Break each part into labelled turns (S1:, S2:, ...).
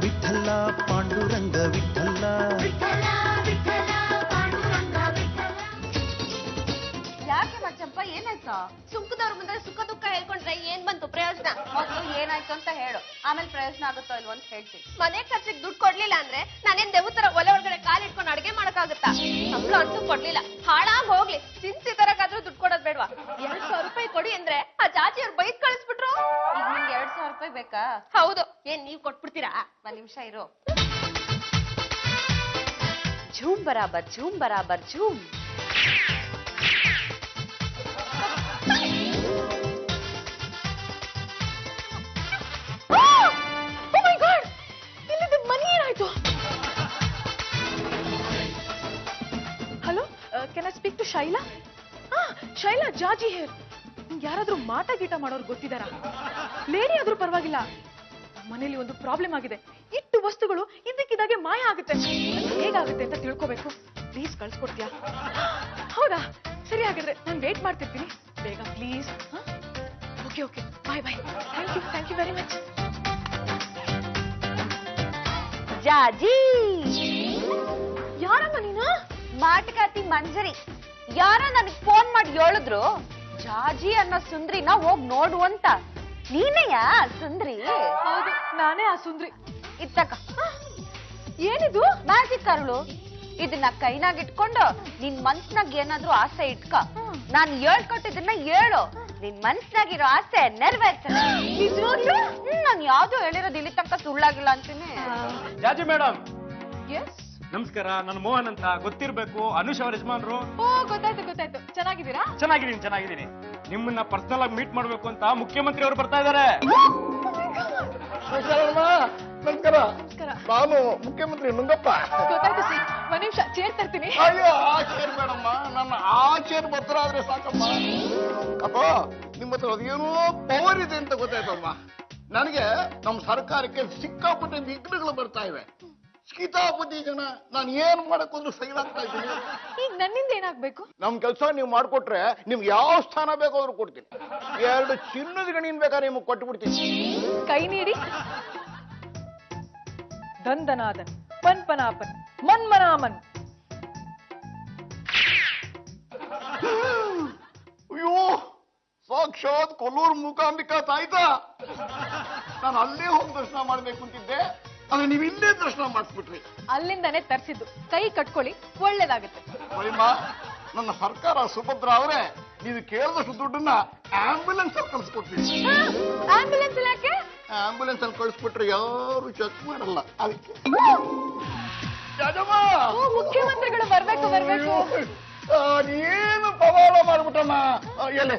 S1: ವಿಠಲ ಪಾಂಡುರಂಗ ವಿಠಲ
S2: ಯಾಕೆ ಮಚ್ಚಪ್ಪ ಏನಾಯ್ತು? ಸುಂಕದವ್ರ ಮುಂದೆ ಸುಖ ದುಃಖ ಹೇಳ್ಕೊಂಡ್ರೆ ಏನ್ ಬಂತು ಪ್ರಯೋಜನ? ಮೊದಲು ಏನಾಯ್ತು ಅಂತ ಹೇಳು, ಆಮೇಲೆ ಪ್ರಯೋಜನ ಆಗುತ್ತೋ ಇಲ್ವೋ ಅಂತ ಹೇಳ್ತೀನಿ. ಮನೆ ಖರ್ಚಿಗೆ ದುಡ್ಡು ಕೊಡ್ಲಿಲ್ಲ ಅಂದ್ರೆ ನಾನೇನ್ ದೇವ್ ತರ ಒಲೆ ಒಳಗಡೆ ಕಾಲಿಟ್ಕೊಂಡು ಅಡಿಗೆ ಮಾಡಕ್ಕಾಗುತ್ತಾ? ಸಂಬಳ ಅಂತೂ ಕೊಡ್ಲಿಲ್ಲ, ಹಾಳಾಗ್ ಹೋಗ್ಲಿ. ಚಿಂತೆ ತರಕಾದ್ರೂ ದುಡ್ಡು ಕೊಡೋದ್ ಬೇಡ್ವಾ? 2,000 ರೂಪಾಯಿ ಕೊಡಿ ಅಂದ್ರೆ ಆ ಜಾತಿಯವ್ರು ಬೈದ್ ಕಳಿಸ್ಬಿಟ್ರು. ಈಗ ನಿಮ್ಗೆ 2,000 ರೂಪಾಯಿ ಬೇಕಾ? ಹೌದು. ಏನ್ ನೀವ್ ಕೊಟ್ಬಿಡ್ತೀರಾ? ಒಂದ್ ನಿಮಿಷ ಇರು. ಝೂಮ್ ಬರಾಬರ್ ಝೂಮ್ ಬರಾಬರ್ zoom.
S3: Hello, can I speak to Shaila? Shaila Jaji here. ನಿಮ್ಗೆ ಯಾರಾದ್ರೂ ಮಾಟ ಗೀಟ ಮಾಡೋರು ಗೊತ್ತಿದಾರಾ? ಲೇಡಿ ಆದ್ರೂ ಪರವಾಗಿಲ್ಲ. ಮನೇಲಿ ಒಂದು ಪ್ರಾಬ್ಲಮ್ ಆಗಿದೆ. ಇಟ್ಟು ವಸ್ತುಗಳು ಇದ್ದಕ್ಕಿದ್ದಾಗೆ ಮಾಯ ಆಗುತ್ತೆ. ಹೇಗಾಗುತ್ತೆ ಅಂತ ತಿಳ್ಕೋಬೇಕು. ಪ್ಲೀಸ್ ಕಳ್ಸ್ಕೊಡ್ತೀಯಾ? ಹೌದಾ, ಸರಿ ಹಾಗಾದ್ರೆ ನಾನು ವೇಟ್ ಮಾಡ್ತಿರ್ತೀನಿ. ಬೇಗ please. Okay okay, bye bye. Thank you very much.
S2: Jaji
S3: ಯಾರಮ್ಮ ನೀನು?
S2: ಮಾಟಗಾತಿ ಮಂಜರಿ. ಯಾರ ನನಗ್ ಫೋನ್ ಮಾಡಿ ಹೇಳಿದ್ರು ಜಾಜಿ ಅನ್ನೋ ಸುಂದ್ರಿನ ಹೋಗ್ ನೋಡು ಅಂತ. ನೀನೆಯ ಸುಂದ್ರಿ?
S3: ಹೌದು, ನಾನೇ ಆ ಸುಂದ್ರಿ.
S2: ಇತ್ತಕ್ಕ.
S3: ಏನಿದು?
S2: ಮ್ಯಾಜಿಕ್ ಕರುಳು. ಇದನ್ನ ಕೈನಾಗ ಇಟ್ಕೊಂಡು ನಿನ್ ಮನ್ಸ್ನಾಗ ಏನಾದ್ರೂ ಆಸೆ ಇಟ್ಕ. ನಾನ್ ಹೇಳ್ಕೊಟ್ಟಿದ್ದನ್ನ ಹೇಳು, ನಿನ್ ಮನ್ಸ್ನಾಗಿರೋ ಆಸೆ ನೆರವೇರ್ತಾನೆ.
S3: ನಿಜವಾಗ್ಲೂ?
S2: ನಾನ್ ಯಾವ್ದು ಹೇಳಿರೋದು ಇಲ್ಲಿ ತನಕ ಸುಳ್ಳಾಗಿಲ್ಲ ಅಂತೀನಿ.
S4: ಜಾಜಿ ಮೇಡಮ್.
S3: ಎಸ್,
S4: ನಮಸ್ಕಾರ, ನಾನು ಮೋಹನ್ ಅಂತ. ಗೊತ್ತಿರ್ಬೇಕು, ಅನುಷ್ ಅವ್ರ ಯಜಮಾನ್ರು.
S3: ಓ ಗೊತ್ತಾಯ್ತು. ಚೆನ್ನಾಗಿದ್ದೀರಾ?
S4: ಚೆನ್ನಾಗಿದ್ದೀನಿ. ನಿಮ್ಮನ್ನ ಪರ್ಸನಲ್ ಆಗಿ ಮೀಟ್ ಮಾಡ್ಬೇಕು ಅಂತ ಮುಖ್ಯಮಂತ್ರಿ ಅವರು ಬರ್ತಾ ಇದಾರೆ.
S5: ನಮಸ್ಕಾರ. ನಾನು ಮುಖ್ಯಮಂತ್ರಿ ನುಂಗಪ್ಪ.
S3: ಗೊತ್ತಾಯ್ತು ಸರ್, ಒಂದ್ ನಿಮಿಷ ಚೇರ್ ತರ್ತೀನಿ.
S5: ಅಯ್ಯೋ, ಆ ಚೇರ್ ಬೇಡಮ್ಮ, ನನ್ನ ಆ ಚೇರ್ ಭದ್ರ ಆದ್ರೆ ಸಾಕಮ್ಮ. ಅಪ್ಪ, ನಿಮ್ಮ ಹತ್ರ ಅದೇನೋ ಪವರ್ ಇದೆ ಅಂತ ಗೊತ್ತಾಯ್ತಮ್ಮ. ನನಗೆ ನಮ್ಮ ಸರ್ಕಾರಕ್ಕೆ ಸಿಕ್ಕಾಪಟ್ಟೆ ವಿಘ್ನಗಳು ಬರ್ತಾ ಇವೆ. ಕಿತಾಪತಿ ಜನ ನಾನು ಏನ್ ಮಾಡಕ್ ಹೋದ್ರು ಫೈಲ್ ಆಗ್ತಾ ಇದ್ದೀನಿ.
S3: ಈಗ ನನ್ನಿಂದ ಏನಾಗ್ಬೇಕು?
S5: ನಮ್ ಕೆಲಸ ನೀವು ಮಾಡ್ಕೊಟ್ರೆ ನಿಮ್ಗೆ ಯಾವ ಸ್ಥಾನ ಬೇಕಾದ್ರೂ ಕೊಡ್ತೀನಿ. 2 ಚಿನ್ನದ ಗಣಿನ್ ಬೇಕಾದ್ರೆ ನಿಮ್ಗೆ ಕೊಟ್ಟು ಬಿಡ್ತೀನಿ.
S3: ಕೈ ನೀಡಿ. ದಂದನಾದನ್ ಪನ್ಪನಾಪನ್ ಮನ್ಮನಾಮನ್.
S5: ಅಯ್ಯೋ, ಸಾಕ್ಷಾತ್ ಕೊಲ್ಲೂರು ಮೂಕಾಂಬಿಕಾ ತಾಯ್ತಾ. ನಾನು ಅಲ್ಲೇ ಹೋಗಿ ದರ್ಶನ ಮಾಡ್ಬೇಕು ಅಂತಿದ್ದೆ, ಆದ್ರೆ ನೀವು ಇಲ್ಲೇ ದರ್ಶನ ಮಾಡಿಸ್ಬಿಟ್ರಿ.
S3: ಅಲ್ಲಿಂದಾನೆ ತರಿಸಿದ್ದು. ಕೈ ಕಟ್ಕೊಳ್ಳಿ, ಒಳ್ಳೇದಾಗುತ್ತೆ.
S5: ಮಹಿಮಾ, ನನ್ನ ಸರ್ಕಾರ ಸುಭದ್ರ ಅವರೇ, ನೀವು ಕೇಳಿದಷ್ಟು ದುಡ್ಡನ್ನ ಆಂಬ್ಯುಲೆನ್ಸ್ ಅಲ್ಲಿ ಕಳಿಸ್ಕೊಡ್ತೀನಿ.
S3: ಆಂಬ್ಯುಲೆನ್ಸ್ ಯಾಕೆ?
S5: ಆಂಬ್ಯುಲೆನ್ಸ್ ಅಲ್ಲಿ ಕಳಿಸ್ಬಿಟ್ರೆ ಯಾರು ಚೆಕ್ ಮಾಡಲ್ಲ, ಅದಕ್ಕೆ.
S3: ಮುಖ್ಯಮಂತ್ರಿಗಳು ಬರ್ಬೇಕು.
S5: ನೀನು ಪವಾಡ ಮಾಡ್ಬಿಟ್ಟಮ್ಮ. ಎಲೆ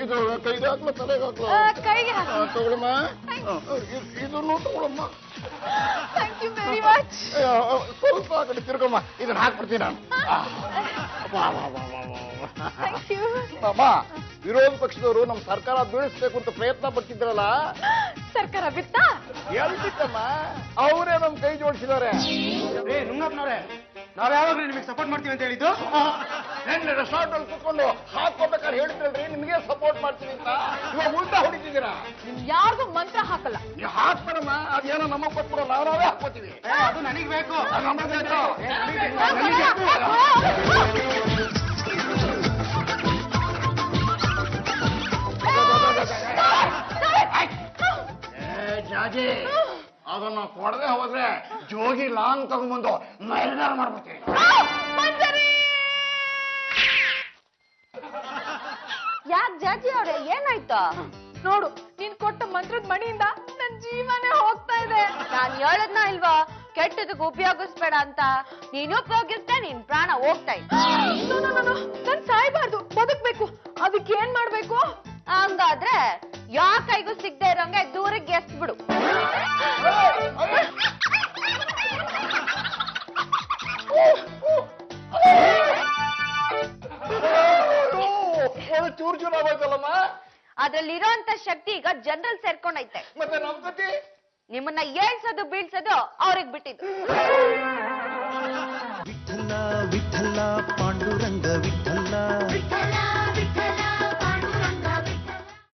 S5: ಇದು ಕೈಗೆ ಹಾಕ್ಲ, ತಲೆಗೆ ಹಾಕ್ಲ?
S3: ಕೈಗೆ
S5: ತಗೊಳಮ್ಮ. ಇದನ್ನು ತಗೊಳಮ್ಮ.
S3: Thank you very much.
S5: ಸ್ವಲ್ಪ ಆ ಕಡೆ ತಿರ್ಗಮ್ಮ, ಇದನ್ನ ಹಾಕ್ಬಿಡ್ತೀನಿ ನಾನು.
S3: Thank you.
S5: ಅಮ್ಮ, ವಿರೋಧ ಪಕ್ಷದವರು ನಮ್ಮ ಸರ್ಕಾರ ಬೀಳಿಸ್ಬೇಕು ಅಂತ ಪ್ರಯತ್ನ ಪಡ್ತಿದ್ರಲ್ಲ,
S3: ಸರ್ಕಾರ ಬಿತ್ತ?
S5: ಎಲ್ಲಿ ಬಿತ್ತಮ್ಮ? ಅವರೇ ನಮ್ ಕೈ ಜೋಡಿಸಿದ್ದಾರೆ.
S4: ನುಂಗಪ್ಪನವ್ರೆ, ನಾವ್ ಯಾವಾಗ್ಲೂ ನಿಮಗೆ ಸಪೋರ್ಟ್ ಮಾಡ್ತೀವಿ ಅಂತ ಹೇಳಿದ್ದು.
S5: ನೆನ್ನೆ ರೆಸಾರ್ಟ್ ಅಲ್ಲಿ ಕುತ್ಕೊಂಡು ಹಾಕೋಬೇಕಾದ್ರೆ ಹೇಳಿದ್ರಲ್ರಿ ನಿಮಗೆ ಸಪೋರ್ಟ್ ಮಾಡ್ತೀವಿ ಅಂತ. ಇವಾಗ ಉಲ್ಟಾ ಹೊಡಿತಿದ್ದೀರಾ.
S3: ನಿಮ್ ಯಾರಿಗೂ ಮಂತ್ರ ಹಾಕಲ್ಲ.
S5: ನೀವು ಹಾಕ್ತಾರಮ್ಮ, ಅದೇನೋ ನಮಗ್ ಕೊಟ್ಬಿಡೋ, ನಾವೇ ಹಾಕೋತೀವಿ.
S4: ಅದು ನನಗ್ ಬೇಕು.
S5: ನಮಗೆ ಬೇಕು. ಜಾಜಿ, ಅದನ್ನ ಕೊಡದೆ ಹೋದ್ರೆ ಜೋಗಿ ಲಾಂಗ್ ತಗೊಂಡ್ಬಂದು ಮೈದಾನ ಮಾಡ್ಬಿಡ್ತೀವಿ.
S2: ಯಾಕ್ ಜಾಜಿ ಅವ್ರೆ, ಏನಾಯ್ತು?
S3: ನೋಡು, ನೀನ್ ಕೊಟ್ಟ ಮಂತ್ರದ ಮಣಿಯಿಂದ ನನ್ ಜೀವನೇ ಹೋಗ್ತಾ ಇದೆ.
S2: ನಾನ್ ಹೇಳದ್ನ ಇಲ್ವಾ, ಕೆಟ್ಟದಕ್ಕೆ ಉಪಯೋಗಿಸ್ಬೇಡ ಅಂತ. ನೀನು ಉಪಯೋಗಿಸ್ತಾ ನಿನ್ ಪ್ರಾಣ ಹೋಗ್ತಾ ಇತ್ತು.
S3: ನನ್ ಸಾಯ್ಬಾರ್ದು, ಬದುಕ್ಬೇಕು. ಅದಕ್ಕೆ ಏನ್ ಮಾಡ್ಬೇಕು?
S2: ಹಂಗಾದ್ರೆ ಯಾ ಕೈಗೂ ಸಿಗದೆ ಇರೋಂಗೆ ದೂರಕ್ಕೆ ಎಸ್ಬಿಡು.
S5: ಚೂರ್ ಚೂರ್ ಆಗೋಯ್ತಲ್ಲಮ್ಮ.
S2: ಅದ್ರಲ್ಲಿರೋಂತ ಶಕ್ತಿ ಈಗ ಜನರಲ್ ಸೇರ್ಕೊಂಡೈತೆ.
S5: ಮತ್ತೆ ನಮ್ ಗತಿ?
S2: ನಿಮ್ಮನ್ನ ಏಳ್ಸೋದು ಬೀಳ್ಸೋದು ಅವ್ರಿಗೆ ಬಿಟ್ಟಿದ್ದು.
S1: ವಿಠಲ ವಿಠಲ ಪಾಂಡುರಂಗ ವಿಠಲ.